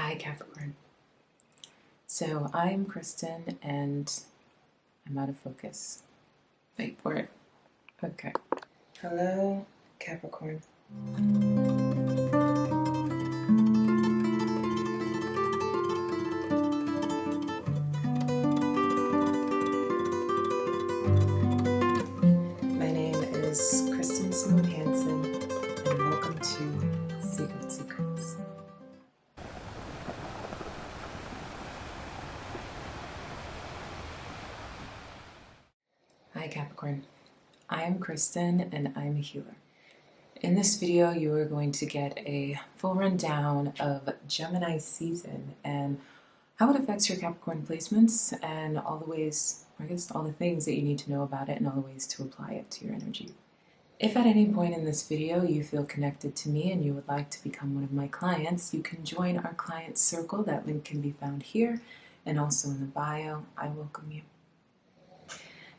Hi Capricorn. So I'm Kristen and I'm out of focus. Wait for it. Okay. Hello Capricorn. My name is Kristen Hansen and welcome to SeaGoat Secrets. Hi Capricorn. I am Kristen and I'm a healer. In this video, you are going to get a full rundown of Gemini season and how it affects your Capricorn placements and all the ways, or I guess all the things that you need to know about it and all the ways to apply it to your energy. If at any point in this video you feel connected to me and you would like to become one of my clients, you can join our client circle. That link can be found here and also in the bio. I welcome you.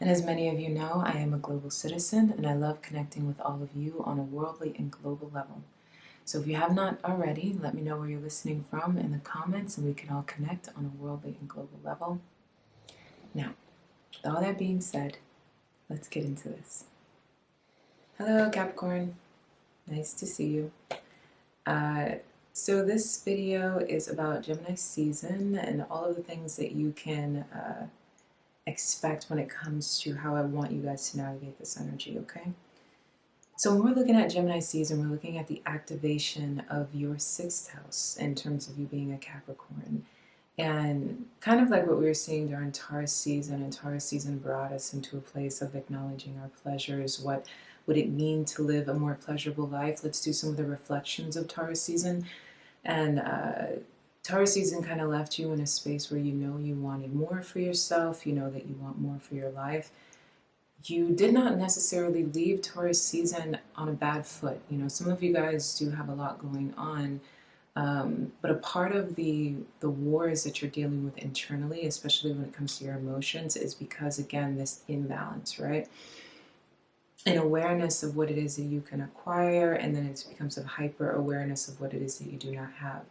And as many of you know, I am a global citizen and I love connecting with all of you on a worldly and global level. So if you have not already, let me know where you're listening from in the comments and we can all connect on a worldly and global level. Now, with all that being said, let's get into this. Hello Capricorn, nice to see you. So this video is about Gemini season and all of the things that you can expect when it comes to how I want you guys to navigate this energy, okay? So when we're looking at Gemini season, we're looking at the activation of your 6th house in terms of you being a Capricorn. And kind of like what we were seeing during Taurus season, and Taurus season brought us into a place of acknowledging our pleasures. What would it mean to live a more pleasurable life? Let's do some of the reflections of Taurus season. And Taurus season kind of left you in a space where you know you wanted more for yourself, you know that you want more for your life. You did not necessarily leave Taurus season on a bad foot. You know, some of you guys do have a lot going on, but a part of the wars that you're dealing with internally, especially when it comes to your emotions, is because, again, this imbalance, right? An awareness of what it is that you can acquire, and then it becomes a hyper awareness of what it is that you do not have.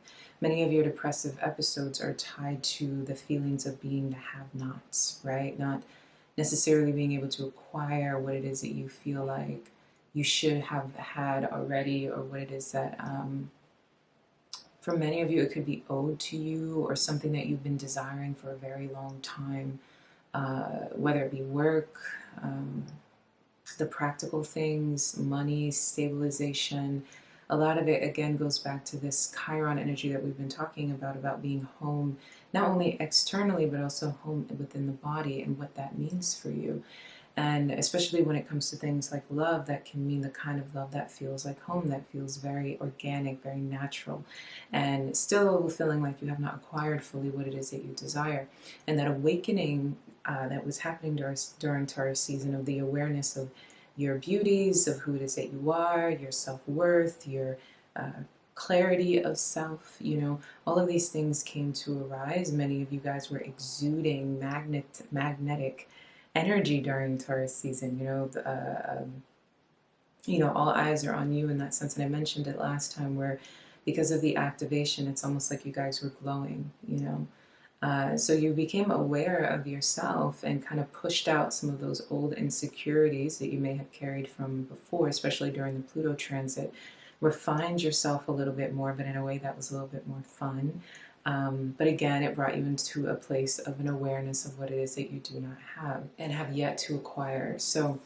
Many of your depressive episodes are tied to the feelings of being the have-nots, right? Not necessarily being able to acquire what it is that you feel like you should have had already, or what it is that, for many of you, it could be owed to you, or something that you've been desiring for a very long time, whether it be work, the practical things, money, stabilization. A lot of it, again, goes back to this Chiron energy that we've been talking about being home, not only externally, but also home within the body and what that means for you. And especially when it comes to things like love, that can mean the kind of love that feels like home, that feels very organic, very natural, and still feeling like you have not acquired fully what it is that you desire. And that awakening that was happening during Taurus season, of the awareness of your beauties, of who it is that you are, your self-worth, your clarity of self, you know, all of these things came to arise. Many of you guys were exuding magnetic energy during Taurus season. You know, all eyes are on you in that sense. And I mentioned it last time, where because of the activation, it's almost like you guys were glowing, you know. So you became aware of yourself and kind of pushed out some of those old insecurities that you may have carried from before, especially during the Pluto transit. Refined yourself a little bit more, but in a way that was a little bit more fun. But again, it brought you into a place of an awareness of what it is that you do not have and have yet to acquire. So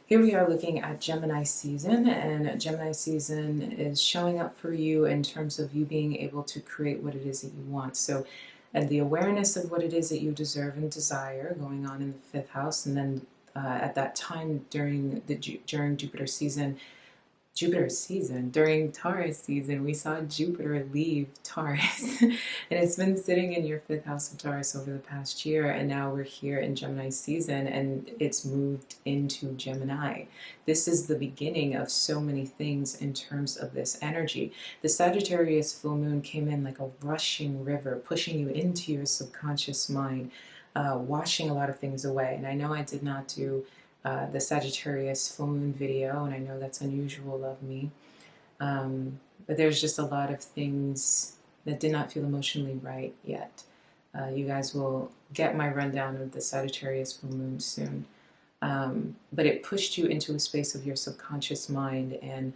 here we are looking at Gemini season, and Gemini season is showing up for you in terms of you being able to create what it is that you want. So, and the awareness of what it is that you deserve and desire going on in the 5th house, and then at that time during Jupiter season, during Taurus season, we saw Jupiter leave Taurus. And it's been sitting in your 5th house of Taurus over the past year, and now we're here in Gemini season, and it's moved into Gemini. This is the beginning of so many things in terms of this energy. The Sagittarius full moon came in like a rushing river, pushing you into your subconscious mind, washing a lot of things away. And I know I did not do the Sagittarius full moon video, and I know that's unusual of me, but there's just a lot of things that did not feel emotionally right yet. You guys will get my rundown of the Sagittarius full moon soon. But it pushed you into a space of your subconscious mind, and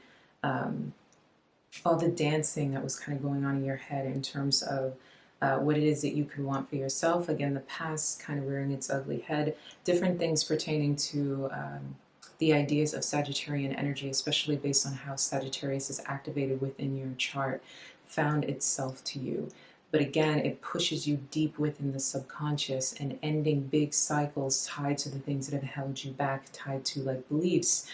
all the dancing that was kind of going on in your head in terms of what it is that you could want for yourself. Again, the past kind of rearing its ugly head, different things pertaining to the ideas of Sagittarian energy, especially based on how Sagittarius is activated within your chart, found itself to you. But again, it pushes you deep within the subconscious and ending big cycles tied to the things that have held you back, tied to like beliefs,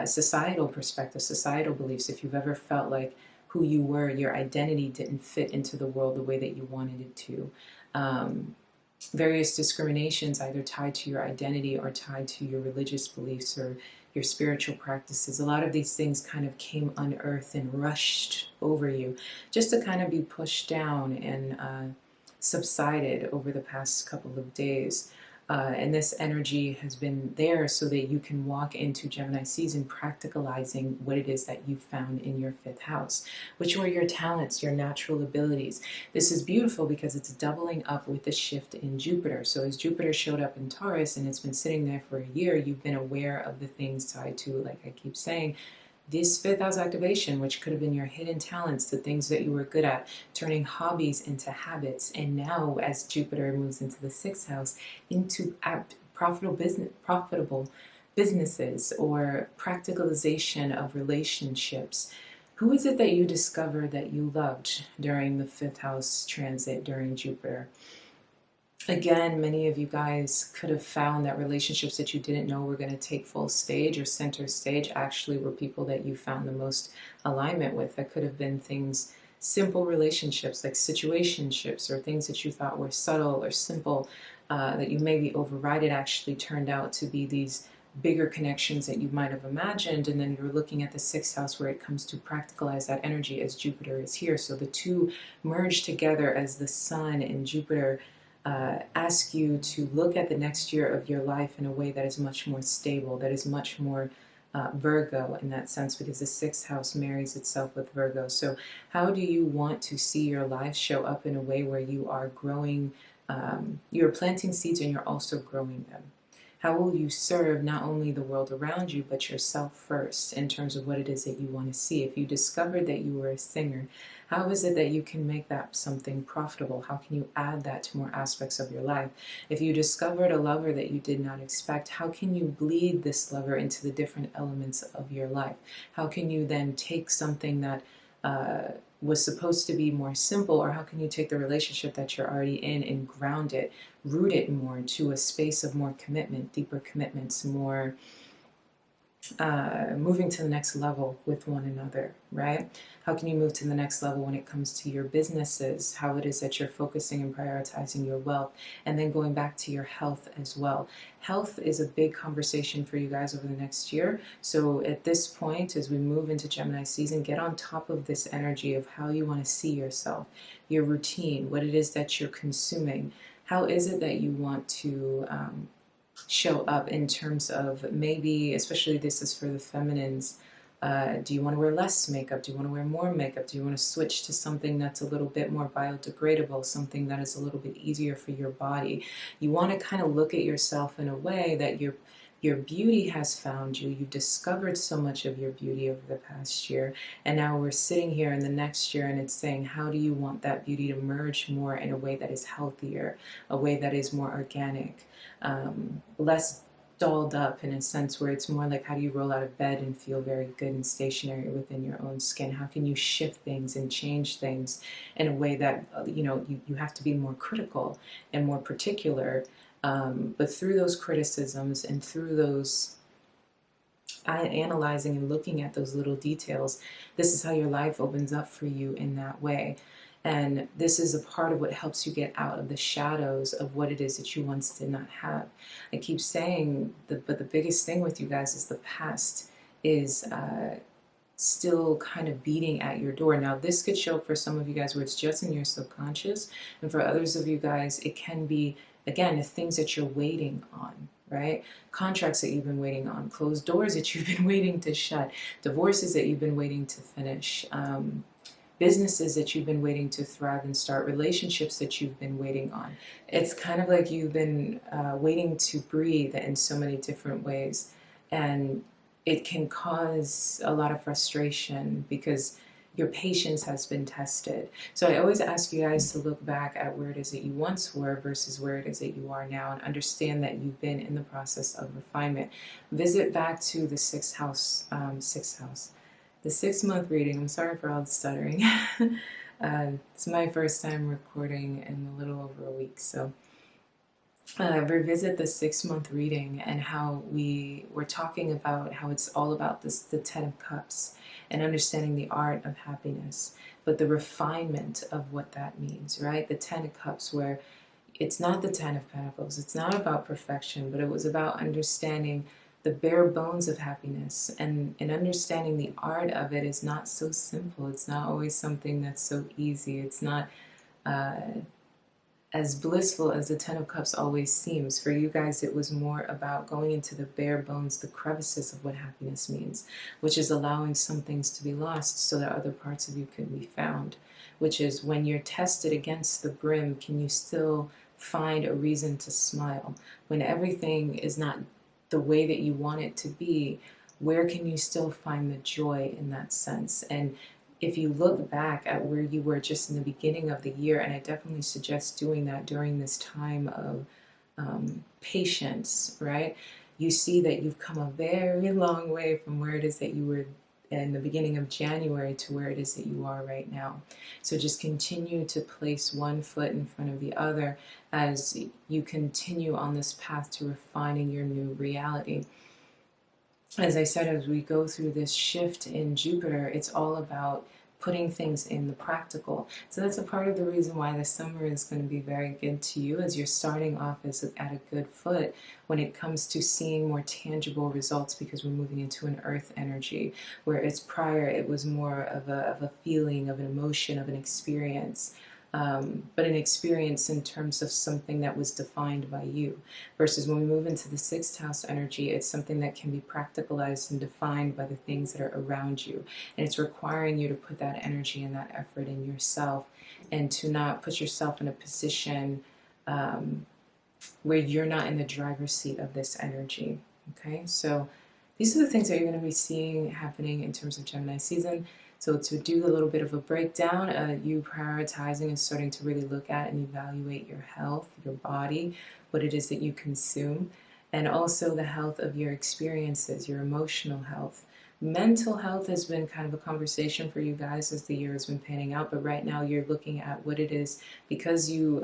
societal perspective, societal beliefs. If you've ever felt like who you were, your identity didn't fit into the world the way that you wanted it to. Various discriminations either tied to your identity or tied to your religious beliefs or your spiritual practices. A lot of these things kind of came unearthed and rushed over you just to kind of be pushed down and subsided over the past couple of days. And this energy has been there so that you can walk into Gemini season practicalizing what it is that you found in your 5th house, which were your talents, your natural abilities. This is beautiful because it's doubling up with the shift in Jupiter. So as Jupiter showed up in Taurus and it's been sitting there for a year, you've been aware of the things tied to, like I keep saying, this 5th house activation, which could have been your hidden talents, the things that you were good at, turning hobbies into habits. And now as Jupiter moves into the 6th house, into profitable businesses or practicalization of relationships. Who is it that you discovered that you loved during the 5th house transit during Jupiter? Again, many of you guys could have found that relationships that you didn't know were going to take full stage or center stage actually were people that you found the most alignment with. That could have been things, simple relationships like situationships, or things that you thought were subtle or simple that you maybe override. It actually turned out to be these bigger connections that you might have imagined. And then you're looking at the 6th house where it comes to practicalize that energy as Jupiter is here. So the two merge together as the Sun and Jupiter ask you to look at the next year of your life in a way that is much more stable, that is much more Virgo in that sense, because the 6th house marries itself with Virgo. So how do you want to see your life show up in a way where you are growing, you're planting seeds and you're also growing them? How will you serve not only the world around you, but yourself first in terms of what it is that you want to see? If you discovered that you were a singer, how is it that you can make that something profitable? How can you add that to more aspects of your life? If you discovered a lover that you did not expect, how can you bleed this lover into the different elements of your life? How can you then take something that was supposed to be more simple, or how can you take the relationship that you're already in and ground it, root it more to a space of more commitment, deeper commitments, more moving to the next level with one another, right? How can you move to the next level when it comes to your businesses, how it is that you're focusing and prioritizing your wealth, and then going back to your health as well. Health is a big conversation for you guys over the next year. So at this point, as we move into Gemini season, get on top of this energy of how you want to see yourself, your routine, what it is that you're consuming. How is it that you want to show up in terms of maybe, especially this is for the feminines, do you want to wear less makeup? Do you want to wear more makeup? Do you want to switch to something that's a little bit more biodegradable, something that is a little bit easier for your body? You want to kind of look at yourself in a way that your beauty has found you. You've discovered so much of your beauty over the past year, and now we're sitting here in the next year and it's saying, how do you want that beauty to merge more in a way that is healthier, a way that is more organic, less dolled up, in a sense where it's more like, how do you roll out of bed and feel very good and stationary within your own skin? How can you shift things and change things in a way that you have to be more critical and more particular, but through those criticisms and through those analyzing and looking at those little details, this is how your life opens up for you in that way. And this is a part of what helps you get out of the shadows of what it is that you once did not have. I keep saying, but the biggest thing with you guys is the past is still kind of beating at your door. Now, this could show up for some of you guys where it's just in your subconscious, and for others of you guys, it can be, again, the things that you're waiting on, right? Contracts that you've been waiting on, closed doors that you've been waiting to shut, divorces that you've been waiting to finish, businesses that you've been waiting to thrive and start, relationships that you've been waiting on. It's kind of like you've been waiting to breathe in so many different ways. And it can cause a lot of frustration because your patience has been tested. So I always ask you guys to look back at where it is that you once were versus where it is that you are now, and understand that you've been in the process of refinement. Visit back to the sixth house, the 6 month reading. I'm sorry for all the stuttering. It's my first time recording in a little over a week, so revisit the 6 month reading and how we were talking about how it's all about the 10 of Cups and understanding the art of happiness, but the refinement of what that means, right? The 10 of Cups, where it's not the 10 of Pentacles, it's not about perfection, but it was about understanding the bare bones of happiness, and understanding the art of it is not so simple. It's not always something that's so easy. It's not as blissful as the 10 of Cups always seems. For you guys, it was more about going into the bare bones, the crevices of what happiness means, which is allowing some things to be lost so that other parts of you can be found, which is when you're tested against the brim, can you still find a reason to smile? When everything is not the way that you want it to be, where can you still find the joy in that sense? And if you look back at where you were just in the beginning of the year, and I definitely suggest doing that during this time of patience, right? You see that you've come a very long way from where it is that you were in the beginning of January to where it is that you are right now. So just continue to place one foot in front of the other as you continue on this path to refining your new reality. As I said, as we go through this shift in Jupiter, it's all about putting things in the practical. So that's a part of the reason why the summer is going to be very good to you, as you're starting off at a good foot when it comes to seeing more tangible results, because we're moving into an earth energy, where it's prior it was more of a feeling, of an emotion, of an experience. But an experience in terms of something that was defined by you, versus when we move into the sixth house energy, it's something that can be practicalized and defined by the things that are around you, and it's requiring you to put that energy and that effort in yourself, and to not put yourself in a position where you're not in the driver's seat of this energy. Okay, so these are the things that you're going to be seeing happening in terms of Gemini season. So to do a little bit of a breakdown, you prioritizing and starting to really look at and evaluate your health, your body, what it is that you consume, and also the health of your experiences, your emotional health. Mental health has been kind of a conversation for you guys as the year has been panning out, but right now you're looking at what it is, because you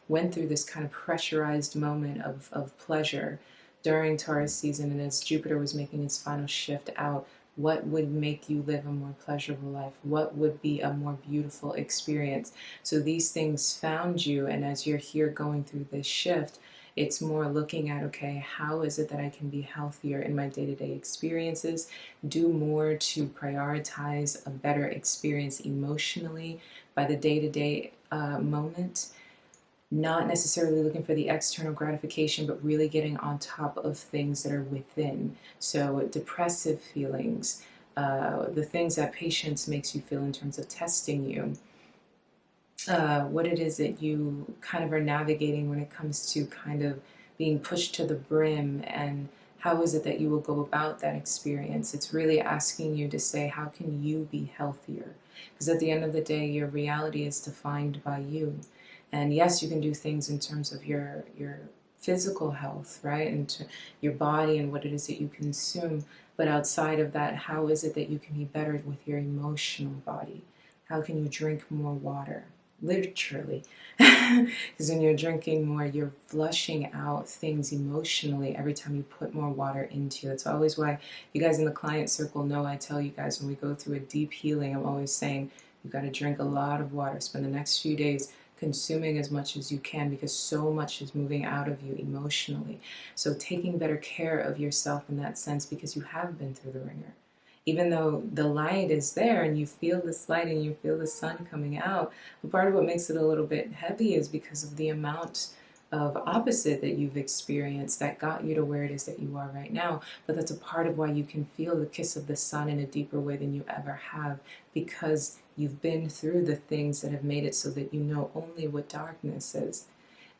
went through this kind of pressurized moment of pleasure during Taurus season, and as Jupiter was making its final shift out, what would make you live a more pleasurable life? What would be a more beautiful experience? So these things found you, and as you're here going through this shift, it's more looking at, okay, how is it that I can be healthier in my day-to-day experiences, do more to prioritize a better experience emotionally by the day-to-day moment, not necessarily looking for the external gratification, but really getting on top of things that are within. So depressive feelings, the things that patience makes you feel in terms of testing you, what it is that you kind of are navigating when it comes to kind of being pushed to the brim, and how is it that you will go about that experience. It's really asking you to say, how can you be healthier? Because at the end of the day, your reality is defined by you. And yes, you can do things in terms of your physical health, right? And your body and what it is that you consume. But outside of that, how is it that you can be better with your emotional body? How can you drink more water? Literally. Because when you're drinking more, you're flushing out things emotionally every time you put more water into you. That's always why you guys in the client circle know I tell you guys when we go through a deep healing, I'm always saying you've got to drink a lot of water. Spend the next few days consuming as much as you can, because so much is moving out of you emotionally. So taking better care of yourself in that sense, because you have been through the ringer. Even though the light is there and you feel this light and you feel the sun coming out, but part of what makes it a little bit heavy is because of the amount of opposite that you've experienced that got you to where it is that you are right now. But that's a part of why you can feel the kiss of the sun in a deeper way than you ever have, because You've been through the things that have made it so that you know only what darkness is.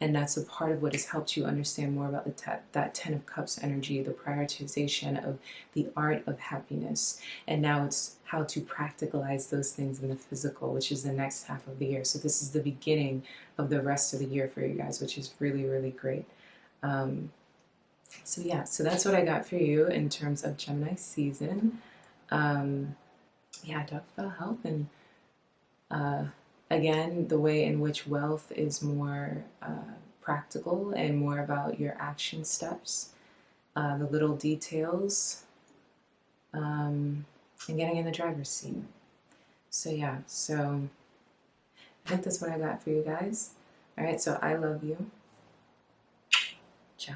And that's a part of what has helped you understand more about that Ten of Cups energy, the prioritization of the art of happiness. And now it's how to practicalize those things in the physical, which is the next half of the year. So this is the beginning of the rest of the year for you guys, which is really, really great. So yeah, so that's what I got for you in terms of Gemini season. Yeah, talk about health and again, the way in which wealth is more practical and more about your action steps, the little details, and getting in the driver's seat. So yeah, so I think that's what I got for you guys. All right, so I love you. Ciao.